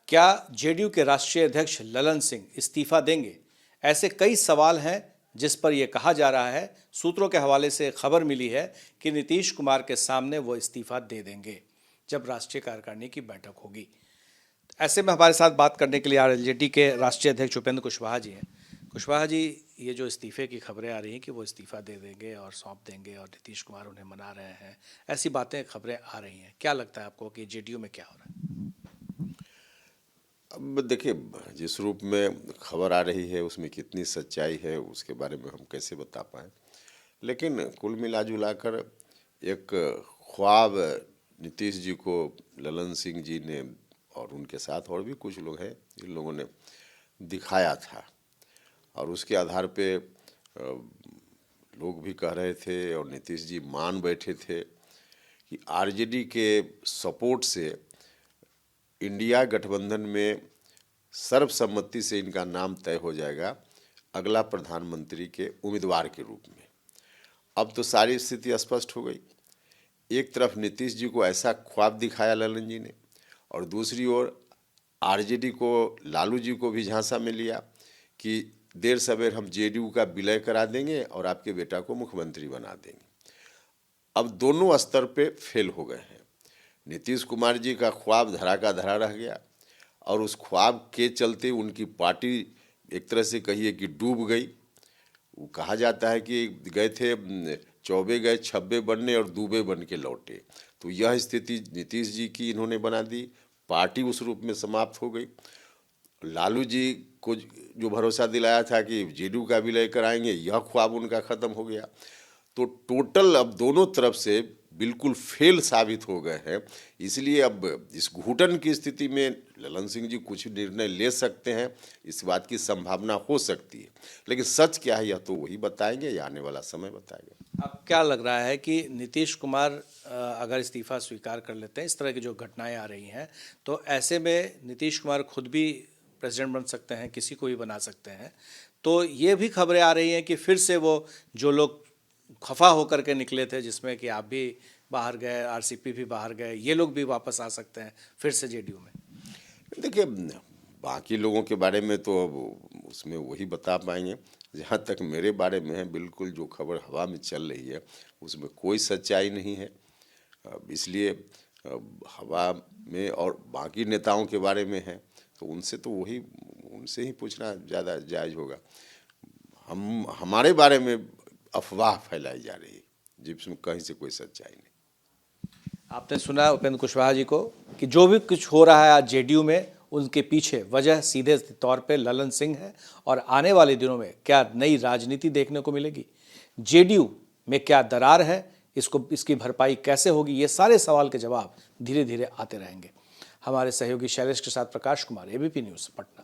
क्या जेडीयू के राष्ट्रीय अध्यक्ष ललन सिंह इस्तीफा देंगे? ऐसे कई सवाल हैं जिस पर यह कहा जा रहा है, सूत्रों के हवाले से खबर मिली है कि नीतीश कुमार के सामने वो इस्तीफा दे देंगे जब राष्ट्रीय कार्यकारिणी की बैठक होगी। ऐसे में हमारे साथ बात करने के लिए आरजेडी के राष्ट्रीय अध्यक्ष उपेंद्र कुशवाहा जी हैं। कुशवाहा जी, ये जो इस्तीफे की खबरें आ रही हैं कि वो इस्तीफा दे देंगे और सौंप देंगे और नीतीश कुमार उन्हें मना रहे हैं, ऐसी बातें खबरें आ रही हैं, क्या लगता है आपको कि जेडीयू में क्या हो रहा है? अब देखिए, जिस रूप में खबर आ रही है उसमें कितनी सच्चाई है उसके बारे में हम कैसे बता पाएँ। लेकिन कुल मिला जुला कर एक ख्वाब नीतीश जी को ललन सिंह जी ने और उनके साथ और भी कुछ लोग हैं जिन लोगों ने दिखाया था, और उसके आधार पे लोग भी कह रहे थे और नीतीश जी मान बैठे थे कि आरजेडी के सपोर्ट से इंडिया गठबंधन में सर्वसम्मति से इनका नाम तय हो जाएगा अगला प्रधानमंत्री के उम्मीदवार के रूप में। अब तो सारी स्थिति स्पष्ट हो गई। एक तरफ नीतीश जी को ऐसा ख्वाब दिखाया ललन जी ने, और दूसरी ओर आरजेडी को, लालू जी को भी झांसा में लिया कि देर सवेर हम जेडीयू का विलय करा देंगे और आपके बेटा को मुख्यमंत्री बना देंगे। अब दोनों स्तर पे फेल हो गए हैं। नीतीश कुमार जी का ख्वाब धरा का धरा रह गया, और उस ख्वाब के चलते उनकी पार्टी एक तरह से कहिए कि डूब गई। वो कहा जाता है कि गए थे चौबे गए छब्बे बनने और दूबे बन के लौटे। तो यह स्थिति नीतीश जी की इन्होंने बना दी, पार्टी उस रूप में समाप्त हो गई। लालू जी को जो भरोसा दिलाया था कि जेडीयू का विलय कराएंगे, यह ख्वाब उनका ख़त्म हो गया। तो टोटल अब दोनों तरफ से बिल्कुल फेल साबित हो गए हैं। इसलिए अब इस घुटन की स्थिति में ललन सिंह जी कुछ निर्णय ले सकते हैं, इस बात की संभावना हो सकती है। लेकिन सच क्या है यह तो वही बताएंगे या आने वाला समय बताएगा। अब क्या लग रहा है कि नीतीश कुमार अगर इस्तीफा स्वीकार कर लेते हैं, इस तरह की जो घटनाएं आ रही हैं, तो ऐसे में नीतीश कुमार खुद भी प्रेसिडेंट बन सकते हैं, किसी को भी बना सकते हैं। तो ये भी खबरें आ रही हैं कि फिर से वो जो लोग खफा होकर के निकले थे, जिसमें कि आप भी बाहर गए, आरसीपी भी बाहर गए, ये लोग भी वापस आ सकते हैं फिर से जेडीयू में। देखिए, बाकी लोगों के बारे में तो अब उसमें वही बता पाएंगे। जहाँ तक मेरे बारे में है, बिल्कुल जो खबर हवा में चल रही है उसमें कोई सच्चाई नहीं है। इसलिए हवा में, और बाकी नेताओं के बारे में है तो उनसे ही पूछना ज़्यादा जायज़ होगा। हमारे बारे में अफवाह फैलाई जा रही है जिसमें कहीं से कोई सच्चाई नहीं। आपने सुना उपेंद्र कुशवाहा जी को कि जो भी कुछ हो रहा है आज जेडीयू में, उनके पीछे वजह सीधे तौर पे ललन सिंह है। और आने वाले दिनों में क्या नई राजनीति देखने को मिलेगी, जेडीयू में क्या दरार है, इसकी भरपाई कैसे होगी, ये सारे सवाल के जवाब धीरे धीरे आते रहेंगे। हमारे सहयोगी शैलेश के साथ प्रकाश कुमार, एबीपी न्यूज़, पटना।